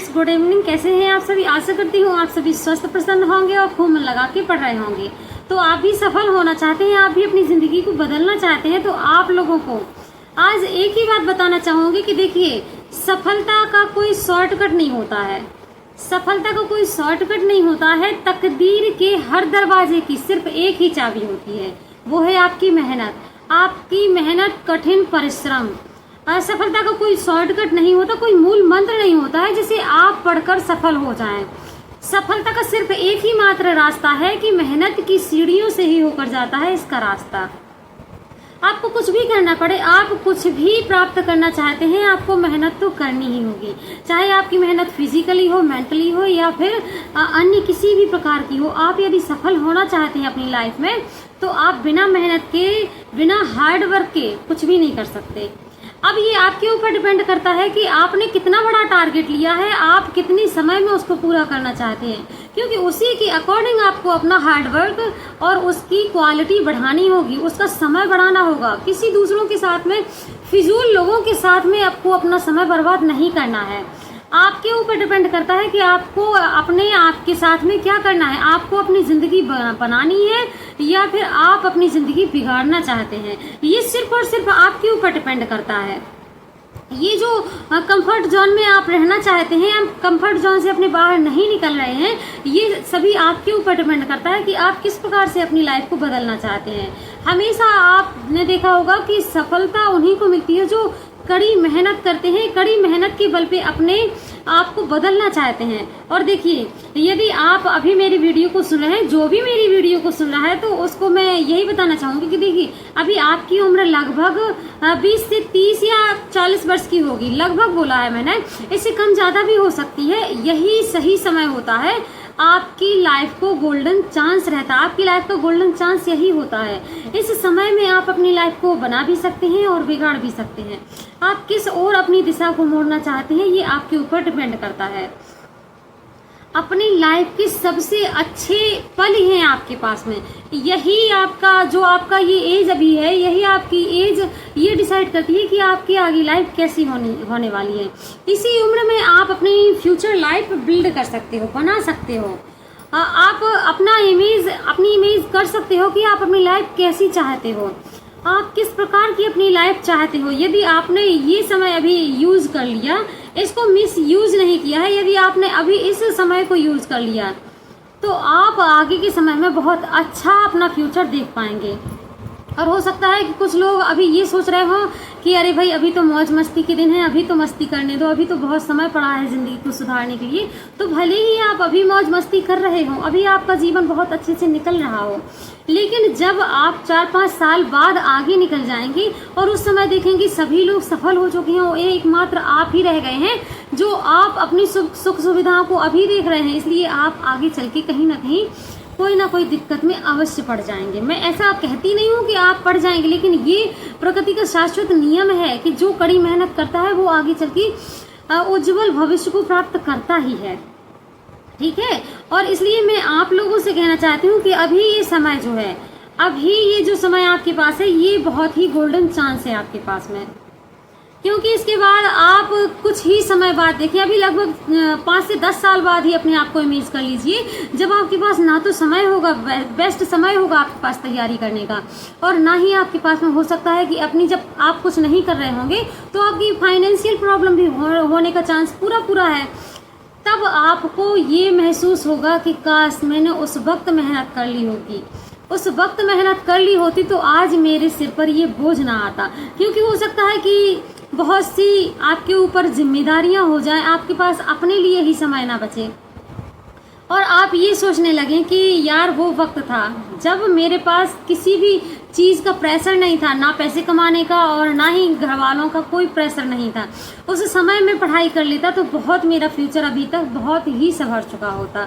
Friends, good evening. कैसे हैं आप सभी? आशा करती हूँ आप सभी स्वस्थ प्रसन्न होंगे और खूब मन लगा के पढ़ रहे होंगे। तो आप भी सफल होना चाहते हैं, आप भी अपनी जिंदगी को बदलना चाहते हैं, तो आप लोगों को आज एक ही बात बताना चाहूंगी कि देखिए, सफलता का कोई शॉर्टकट नहीं होता है। सफलता का कोई शॉर्टकट नहीं होता है। तकदीर के हर दरवाजे की सिर्फ एक ही चाबी होती है, वो है आपकी मेहनत। आपकी मेहनत, कठिन परिश्रम। असफलता का कोई शॉर्टकट नहीं होता, कोई मूल मंत्र नहीं होता है जिसे आप पढ़कर सफल हो जाएं। सफलता का सिर्फ एक ही मात्र रास्ता है कि मेहनत की सीढ़ियों से ही होकर जाता है इसका रास्ता। आपको कुछ भी करना पड़े, आप कुछ भी प्राप्त करना चाहते हैं, आपको मेहनत तो करनी ही होगी। चाहे आपकी मेहनत फिजिकली हो, मेंटली हो या फिर अन्य किसी भी प्रकार की हो। आप यदि सफल होना चाहते हैं अपनी लाइफ में, तो आप बिना मेहनत के, बिना हार्ड वर्क के कुछ भी नहीं कर सकते। अब ये आपके ऊपर डिपेंड करता है कि आपने कितना बड़ा टारगेट लिया है, आप कितनी समय में उसको पूरा करना चाहते हैं, क्योंकि उसी के अकॉर्डिंग आपको अपना हार्ड वर्क और उसकी क्वालिटी बढ़ानी होगी, उसका समय बढ़ाना होगा। किसी दूसरों के साथ में, फिजूल लोगों के साथ में आपको अपना समय बर्बाद नहीं करना है। आपके ऊपर डिपेंड करता है कि आपको अपने आप के साथ में क्या करना है। आपको अपनी जिंदगी बनानी है या फिर आप अपनी जिंदगी बिगाड़ना चाहते हैं, ये सिर्फ और सिर्फ आपके ऊपर डिपेंड करता है। ये जो कंफर्ट जोन में आप रहना चाहते हैं, आप कंफर्ट जोन से अपने बाहर नहीं निकल रहे हैं, ये सभी आपके ऊपर डिपेंड करता है कि आप किस प्रकार से अपनी लाइफ को बदलना चाहते हैं। हमेशा आपने देखा होगा कि सफलता उन्हीं को मिलती है जो कड़ी मेहनत करते हैं, कड़ी मेहनत के बल पे अपने आप को बदलना चाहते हैं। और देखिए, यदि आप अभी मेरी वीडियो को सुन रहे हैं, जो भी मेरी वीडियो को सुन रहा है, तो उसको मैं यही बताना चाहूंगी कि देखिए, अभी आपकी उम्र लगभग 20 से 30 या 40 वर्ष की होगी, लगभग बोला है मैंने, इससे कम ज्यादा भी हो सकती है। यही सही समय होता है, आपकी लाइफ को गोल्डन चांस रहता है। आपकी लाइफ का गोल्डन चांस यही होता है। इस समय में आप अपनी लाइफ को बना भी सकते हैं और बिगाड़ भी सकते हैं। आप किस ओर अपनी दिशा को मोड़ना चाहते हैं, ये आपके ऊपर डिपेंड करता है। अपनी लाइफ के सबसे अच्छे पल हैं आपके पास में। यही आपका, जो आपका ये एज अभी है, यही आपकी एज ये डिसाइड करती है कि आपकी आगे लाइफ कैसी होने वाली है। इसी उम्र में आप अपनी फ्यूचर लाइफ बिल्ड कर सकते हो, बना सकते हो। आप अपनी इमेज कर सकते हो कि आप अपनी लाइफ कैसी चाहते हो, आप किस प्रकार की अपनी लाइफ चाहते हो। यदि आपने ये समय अभी यूज कर लिया, इसको मिस यूज नहीं किया है, यदि आपने अभी इस समय को यूज कर लिया, तो आप आगे के समय में बहुत अच्छा अपना फ्यूचर देख पाएंगे। और हो सकता है कि कुछ लोग अभी ये सोच रहे हो कि अरे भाई, अभी तो मौज मस्ती के दिन है, अभी तो मस्ती करने दो, अभी तो बहुत समय पड़ा है जिंदगी को सुधारने के लिए। तो भले ही आप अभी मौज मस्ती कर रहे हो, अभी आपका जीवन बहुत अच्छे से निकल रहा हो, लेकिन जब आप 4-5 साल बाद आगे निकल जाएंगे और उस समय देखेंगे सभी लोग सफल हो चुके हैं, एकमात्र आप ही रह गए हैं जो आप अपनी सुख सुविधाओं को अभी देख रहे हैं। इसलिए आप आगे चल के कहीं ना कहीं कोई ना कोई दिक्कत में अवश्य पड़ जाएंगे। मैं ऐसा कहती नहीं हूँ कि आप पड़ जाएंगे, लेकिन ये प्रकृति का शाश्वत नियम है कि जो कड़ी मेहनत करता है वो आगे चल के उज्जवल भविष्य को प्राप्त करता ही है। ठीक है, और इसलिए मैं आप लोगों से कहना चाहती हूँ कि अभी ये समय जो है, अभी ये जो समय आपके पास है, ये बहुत ही गोल्डन चांस है आपके पास में। क्योंकि इसके बाद आप कुछ ही समय बाद, देखिए, अभी लगभग 5 से 10 साल बाद ही अपने आप को इमेज कर लीजिए, जब आपके पास ना तो समय होगा, बेस्ट समय होगा आपके पास तैयारी करने का, और ना ही आपके पास में हो सकता है कि अपनी, जब आप कुछ नहीं कर रहे होंगे तो आपकी फाइनेंशियल प्रॉब्लम भी होने का चांस पूरा है। तब आपको ये महसूस होगा कि काश मैंने उस वक्त मेहनत कर ली होगी, उस वक्त मेहनत कर ली होती तो आज मेरे सिर पर ये बोझ ना आता। क्योंकि हो सकता है कि बहुत सी आपके ऊपर जिम्मेदारियां हो जाएं, आपके पास अपने लिए ही समय ना बचे और आप ये सोचने लगें कि यार वो वक्त था जब मेरे पास किसी भी चीज का प्रेशर नहीं था, ना पैसे कमाने का और ना ही घर वालों का कोई प्रेशर नहीं था। उस समय में पढ़ाई कर लेता तो बहुत, मेरा फ्यूचर अभी तक बहुत ही संभर चुका होता।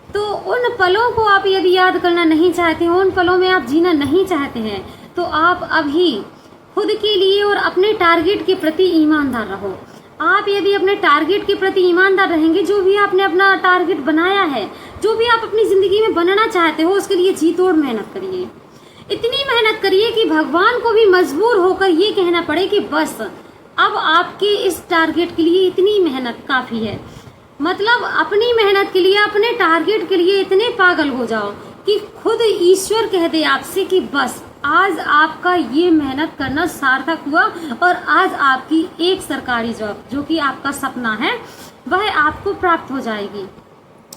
तो उन पलों को आप यदि याद करना नहीं चाहते हो, उन पलों में आप जीना नहीं चाहते हैं, तो आप अभी खुद के लिए और अपने टारगेट के प्रति ईमानदार रहो। आप यदि अपने टारगेट के प्रति ईमानदार रहेंगे, जो भी आपने अपना टारगेट बनाया है, जो भी आप अपनी जिंदगी में बनना चाहते हो, उसके लिए जी तोड़ मेहनत करिए। इतनी मेहनत करिए कि भगवान को भी मजबूर होकर ये कहना पड़े कि बस अब आपके इस टारगेट के लिए इतनी मेहनत काफी है। मतलब अपनी मेहनत के लिए, अपने टारगेट के लिए इतने पागल हो जाओ कि खुद ईश्वर कह दे आपसे कि बस आज आपका ये मेहनत करना सार्थक हुआ और आज आपकी एक सरकारी जॉब जो कि आपका सपना है वह आपको प्राप्त हो जाएगी।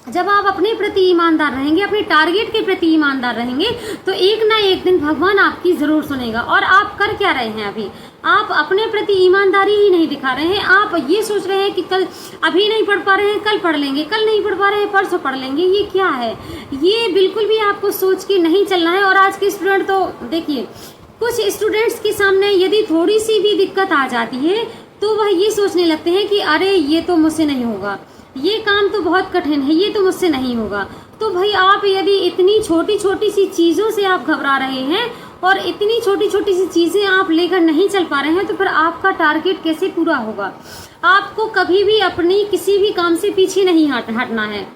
जब आप अपने प्रति ईमानदार रहेंगे, अपने टारगेट के प्रति ईमानदार रहेंगे, तो एक ना एक दिन भगवान आपकी जरूर सुनेगा। और आप कर क्या रहे हैं? अभी आप अपने प्रति ईमानदारी ही नहीं दिखा रहे हैं। आप ये सोच रहे हैं कि कल अभी नहीं पढ़ पा रहे हैं कल पढ़ लेंगे, कल नहीं पढ़ पा रहे हैं परसों पढ़ लेंगे। ये क्या है? ये बिल्कुल भी आपको सोच के नहीं चलना है। और आज के स्टूडेंट तो देखिए, कुछ स्टूडेंट्स के सामने यदि थोड़ी सी भी दिक्कत आ जाती है तो वह ये सोचने लगते हैं कि अरे ये तो मुझसे नहीं होगा, ये काम तो बहुत कठिन है, ये तो मुझसे नहीं होगा। तो भाई आप यदि इतनी छोटी छोटी सी चीज़ों से आप घबरा रहे हैं और इतनी छोटी छोटी सी चीज़ें आप लेकर नहीं चल पा रहे हैं तो फिर आपका टारगेट कैसे पूरा होगा? आपको कभी भी अपनी किसी भी काम से पीछे नहीं हटना है।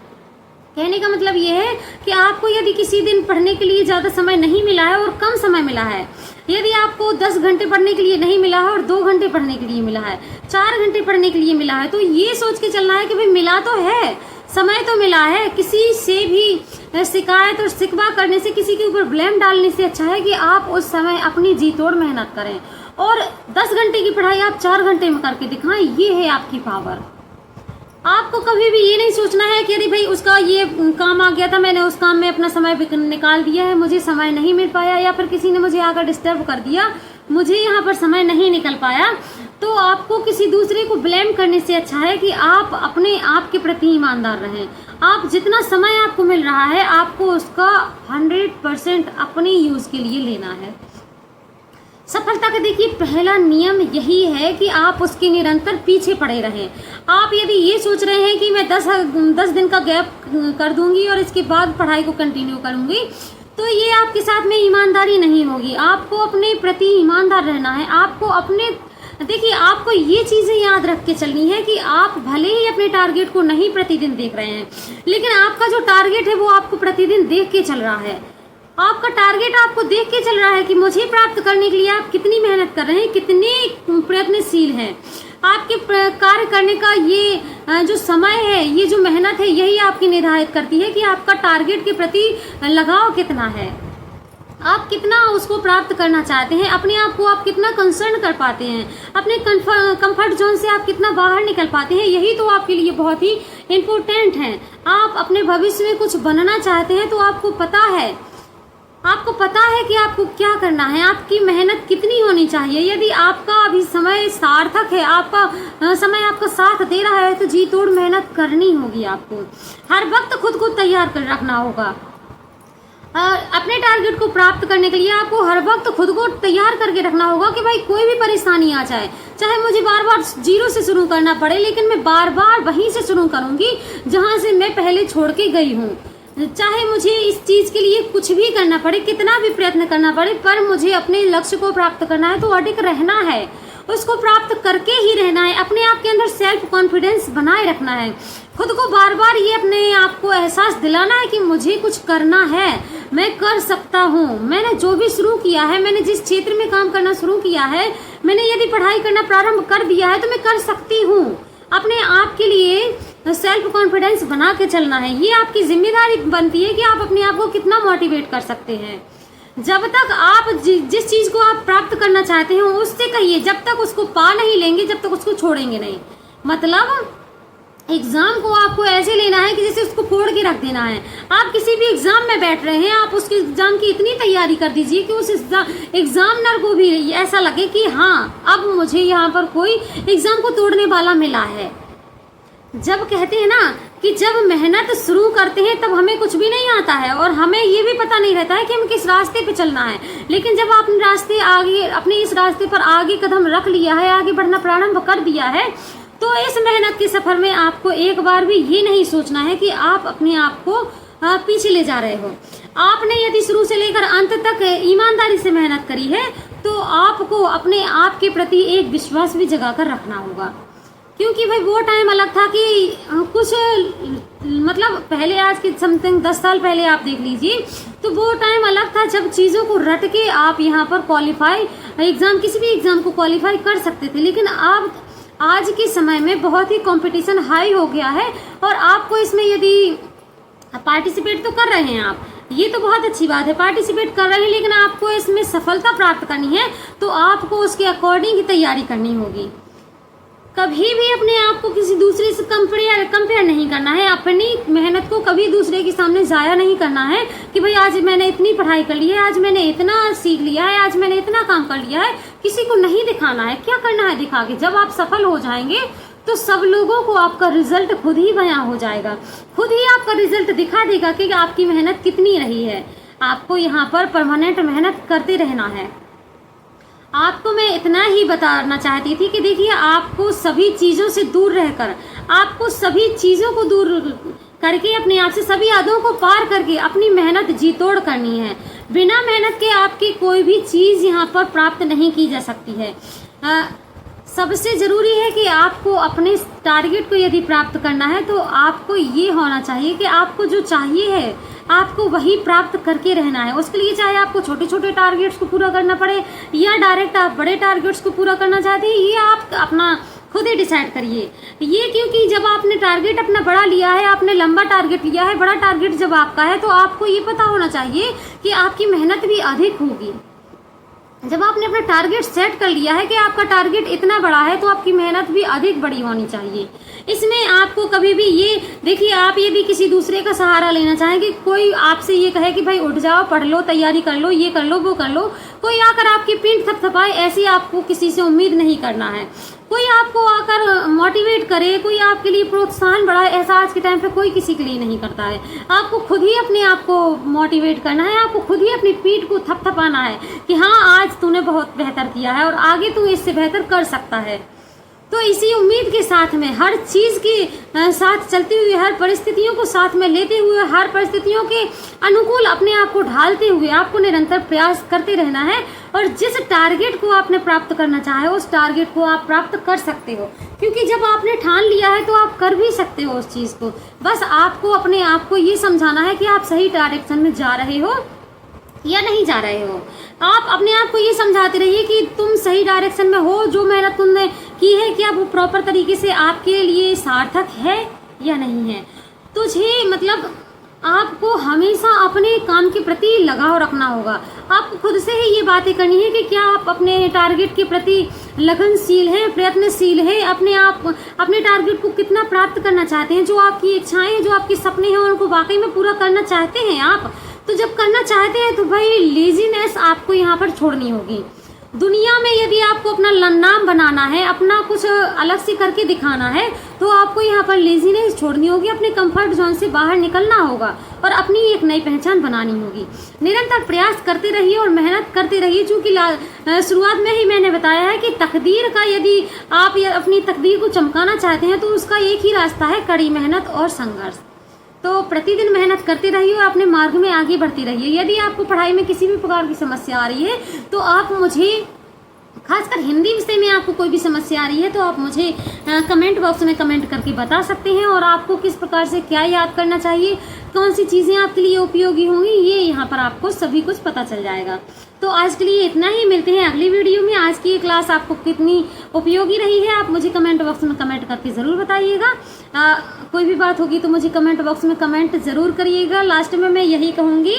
कहने का मतलब ये है कि आपको यदि किसी दिन पढ़ने के लिए ज़्यादा समय नहीं मिला है और कम समय मिला है, यदि आपको 10 घंटे पढ़ने के लिए नहीं मिला है और 2 घंटे पढ़ने के लिए मिला है, 4 घंटे पढ़ने के लिए मिला है, तो ये सोच के चलना है कि भाई मिला तो है, समय तो मिला है। किसी से भी शिकायत और शिकवा करने से, किसी के ऊपर ब्लेम डालने से अच्छा है कि आप उस समय अपनी जी तोड़ मेहनत करें और 10 घंटे की पढ़ाई आप 4 घंटे में करके दिखाएं। ये है आपकी पावर। आपको कभी भी ये नहीं सोचना है कि अरे भाई उसका ये काम आ गया था, मैंने उस काम में अपना समय निकाल दिया है, मुझे समय नहीं मिल पाया, या फिर किसी ने मुझे आकर डिस्टर्ब कर दिया, मुझे यहाँ पर समय नहीं निकल पाया। तो आपको किसी दूसरे को ब्लेम करने से अच्छा है कि आप अपने आप के प्रति ईमानदार रहें। आप जितना समय आपको मिल रहा है आपको उसका 100% अपने यूज के लिए लेना है। सफलता का देखिए पहला नियम यही है कि आप उसके निरंतर पीछे पड़े रहें। आप यदि ये सोच रहे हैं कि मैं 10 दिन का गैप कर दूंगी और इसके बाद पढ़ाई को कंटिन्यू करूंगी, तो ये आपके साथ में ईमानदारी नहीं होगी। आपको अपने प्रति ईमानदार रहना है। आपको अपने देखिए, आपको ये चीजें याद रख के चलनी है कि आप भले ही अपने टारगेट को नहीं प्रतिदिन देख रहे हैं, लेकिन आपका जो टारगेट है वो आपको प्रतिदिन देख के चल रहा है। आपका टारगेट आपको देख के चल रहा है कि मुझे प्राप्त करने के लिए आप कितनी मेहनत कर रहे हैं, कितने प्रयत्नशील हैं। आपके कार्य करने का ये जो समय है, ये जो मेहनत है, यही आपकी निर्धारित करती है कि आपका टारगेट के प्रति लगाव कितना है, आप कितना उसको प्राप्त करना चाहते हैं, अपने आप को आप कितना कंसर्न कर पाते हैं, अपने कंफर्ट जोन से आप कितना बाहर निकल पाते हैं। यही तो आपके लिए बहुत ही इम्पोर्टेंट है। आप अपने भविष्य में कुछ बनना चाहते हैं तो आपको पता है कि आपको क्या करना है, आपकी मेहनत कितनी होनी चाहिए। यदि आपका अभी समय सार्थक है, आपका समय आपका साथ दे रहा है, तो जी तोड़ मेहनत करनी होगी। आपको हर वक्त खुद को तैयार कर रखना होगा। अपने टारगेट को प्राप्त करने के लिए आपको हर वक्त खुद को तैयार करके रखना होगा कि भाई कोई भी परेशानी आ जाए, चाहे मुझे बार बार 0 से शुरू करना पड़े, लेकिन मैं बार बार वहीं से शुरू करूंगी जहां से मैं पहले छोड़ के गई हूँ। चाहे मुझे इस चीज के लिए कुछ भी करना पड़े, कितना भी प्रयत्न करना पड़े, पर मुझे अपने लक्ष्य को प्राप्त करना है तो अडिग रहना है, उसको प्राप्त करके ही रहना है। अपने आप के अंदर सेल्फ कॉन्फिडेंस बनाए रखना है। खुद को बार बार ये अपने आप को एहसास दिलाना है कि मुझे कुछ करना है, मैं कर सकता हूँ। मैंने जो भी शुरू किया है, मैंने जिस क्षेत्र में काम करना शुरू किया है, मैंने यदि पढ़ाई करना प्रारंभ कर दिया है तो मैं कर सकती हूँ। अपने आप के लिए सेल्फ कॉन्फिडेंस बना के चलना है। ये आपकी जिम्मेदारी बनती है कि आप अपने आप को कितना मोटिवेट कर सकते हैं। जब तक आप जिस चीज को आप प्राप्त करना चाहते हैं उससे कहिए, जब तक उसको पा नहीं लेंगे, जब तक उसको छोड़ेंगे नहीं। मतलब एग्जाम को आपको ऐसे लेना है कि जैसे उसको फोड़ के रख देना है। आप किसी भी एग्जाम में बैठ रहे हैं, आप उसके एग्जाम की इतनी तैयारी कर दीजिए कि उस एग्जामिनर को भी ऐसा लगे कि हाँ, अब मुझे यहाँ पर कोई एग्जाम को तोड़ने वाला मिला है। जब कहते हैं ना कि जब मेहनत शुरू करते हैं तब हमें कुछ भी नहीं आता है और हमें ये भी पता नहीं रहता है कि हमें किस रास्ते पे चलना है, लेकिन जब आपने अपने इस रास्ते पर आगे कदम रख लिया है, आगे बढ़ना प्रारंभ कर दिया है, तो इस मेहनत के सफर में आपको एक बार भी ये नहीं सोचना है कि आप अपने आप को पीछे ले जा रहे हो। आपने यदि शुरू से लेकर अंत तक ईमानदारी से मेहनत करी है तो आपको अपने आप के प्रति एक विश्वास भी जगा कर रखना होगा। क्योंकि भाई वो टाइम अलग था कि कुछ मतलब पहले, आज के समथिंग 10 साल पहले आप देख लीजिए, तो वो टाइम अलग था जब चीज़ों को रट के आप यहाँ पर क्वालिफाई किसी भी एग्जाम को क्वालिफाई कर सकते थे। लेकिन अब आज के समय में बहुत ही कंपटीशन हाई हो गया है, और आपको इसमें यदि पार्टिसिपेट तो कर रहे हैं आप, ये तो बहुत अच्छी बात है, पार्टिसिपेट कर रहे हैं, लेकिन आपको इसमें सफलता प्राप्त करनी है तो आपको उसके अकॉर्डिंग ही तैयारी करनी होगी। कभी भी अपने आप को किसी दूसरे से कंपेयर नहीं करना है। अपनी मेहनत को कभी दूसरे के सामने जाया नहीं करना है कि भाई आज मैंने इतनी पढ़ाई कर ली है, आज मैंने इतना सीख लिया है, आज मैंने इतना काम कर लिया है। किसी को नहीं दिखाना है। क्या करना है दिखा के। जब आप सफल हो जाएंगे तो सब लोगों को आपका रिजल्ट खुद ही बयां हो जाएगा, खुद ही आपका रिजल्ट दिखा देगा कि आपकी मेहनत कितनी रही है। आपको यहाँ पर परमानेंट मेहनत करते रहना है। आपको मैं इतना ही बताना चाहती थी कि देखिए, आपको सभी चीज़ों से दूर रहकर, आपको सभी चीज़ों को दूर करके, अपने आप से सभी यादों को पार करके अपनी मेहनत जी तोड़ करनी है। बिना मेहनत के आपकी कोई भी चीज़ यहाँ पर प्राप्त नहीं की जा सकती है। सबसे ज़रूरी है कि आपको अपने टारगेट को यदि प्राप्त करना है तो आपको ये होना चाहिए कि आपको जो चाहिए है आपको वही प्राप्त करके रहना है। उसके लिए चाहे आपको छोटे छोटे टारगेट्स को पूरा करना पड़े या डायरेक्ट आप बड़े टारगेट्स को पूरा करना चाहते हैं, ये आप अपना खुद ही डिसाइड करिए। ये क्योंकि जब आपने टारगेट अपना बड़ा लिया है, आपने लंबा टारगेट लिया है, बड़ा टारगेट जब आपका है, तो आपको ये पता होना चाहिए कि आपकी मेहनत भी अधिक होगी। जब आपने अपना टारगेट सेट कर लिया है कि आपका टारगेट इतना बड़ा है, तो आपकी मेहनत भी अधिक बड़ी होनी चाहिए। इसमें आपको कभी भी ये देखिए, आप यदि किसी दूसरे का सहारा लेना चाहें कि कोई आपसे ये कहे कि भाई उठ जाओ, पढ़ लो, तैयारी कर लो, ये कर लो, वो कर लो, कोई आकर आपकी पीठ थपथपाए, ऐसी आपको किसी से उम्मीद नहीं करना है। कोई आपको आकर मोटिवेट करे, कोई आपके लिए प्रोत्साहन बढ़ाए, ऐसा आज के टाइम पे कोई किसी के लिए नहीं करता है। आपको खुद ही अपने आप को मोटिवेट करना है, आपको खुद ही अपनी पीठ को थपथपाना है कि हाँ, आज तूने बहुत बेहतर किया है और आगे तू इससे बेहतर कर सकता है। तो इसी उम्मीद के साथ में, हर चीज़ के साथ चलते हुए, हर परिस्थितियों को साथ में लेते हुए, हर परिस्थितियों के अनुकूल अपने आप को ढालते हुए आपको निरंतर प्रयास करते रहना है। और जिस टारगेट को आपने प्राप्त करना चाहे, उस टारगेट को आप प्राप्त कर सकते हो, क्योंकि जब आपने ठान लिया है तो आप कर भी सकते हो उस चीज़ को। बस आपको अपने आप को ये समझाना है कि आप सही डायरेक्शन में जा रहे हो या नहीं जा रहे हो। आप अपने आप को ये समझाते रहिए कि तुम सही डायरेक्शन में हो, जो मेहनत तुमने की है क्या वो प्रॉपर तरीके से आपके लिए सार्थक है या नहीं है। तुझे मतलब आपको हमेशा अपने काम के प्रति लगाव रखना होगा। आपको खुद से ही ये बातें करनी है कि क्या आप अपने टारगेट के प्रति लगनशील हैं, प्रयत्नशील हैं, अपने टारगेट को कितना प्राप्त करना चाहते हैं, जो आपकी इच्छाएं हैं, जो आपके सपने हैं, उनको वाकई में पूरा करना चाहते हैं आप। तो जब करना चाहते हैं तो भाई लेजीनेस आपको यहाँ पर छोड़नी होगी। दुनिया में यदि आपको अपना नाम बनाना है, अपना कुछ अलग से करके दिखाना है, तो आपको यहाँ पर लेजीनेस छोड़नी होगी, अपने कंफर्ट जोन से बाहर निकलना होगा और अपनी एक नई पहचान बनानी होगी। निरंतर प्रयास करते रहिए और मेहनत करते रहिए। चूँकि शुरुआत में ही मैंने बताया है कि तकदीर का, यदि आप अपनी तकदीर को चमकाना चाहते हैं तो उसका एक ही रास्ता है, कड़ी मेहनत और संघर्ष। तो प्रतिदिन मेहनत करते रहिए और अपने मार्ग में आगे बढ़ते रहिए। यदि आपको पढ़ाई में किसी भी प्रकार की समस्या आ रही है तो आप मुझे, खासकर हिंदी विषय में आपको कोई भी समस्या आ रही है तो आप मुझे कमेंट बॉक्स में कमेंट करके बता सकते हैं। और आपको किस प्रकार से क्या याद करना चाहिए, कौन सी चीज़ें आपके लिए उपयोगी होंगी, ये यहाँ पर आपको सभी कुछ पता चल जाएगा। तो आज के लिए इतना ही, मिलते हैं अगली वीडियो में। आज की ये क्लास आपको कितनी उपयोगी रही है आप मुझे कमेंट बॉक्स में कमेंट करके ज़रूर बताइएगा। कोई भी बात होगी तो मुझे कमेंट बॉक्स में कमेंट ज़रूर करिएगा। लास्ट में मैं यही कहूँगी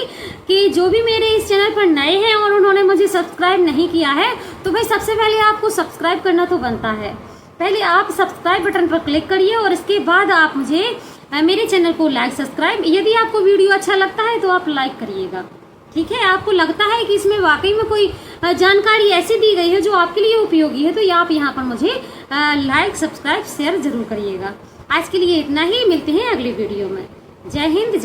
कि जो भी मेरे इस चैनल पर नए हैं और उन्होंने मुझे सब्सक्राइब नहीं किया है, तो भाई सबसे पहले आपको सब्सक्राइब करना तो बनता है। पहले आप सब्सक्राइब बटन पर क्लिक करिए और इसके बाद आप मुझे मेरे चैनल को लाइक, सब्सक्राइब, यदि आपको वीडियो अच्छा लगता है तो आप लाइक करिएगा। ठीक है, आपको लगता है कि इसमें वाकई में कोई जानकारी ऐसी दी गई है जो आपके लिए उपयोगी है, तो आप यहाँ पर मुझे लाइक, सब्सक्राइब, शेयर जरूर करिएगा। आज के लिए इतना ही, मिलते हैं अगली वीडियो में। जय हिंद।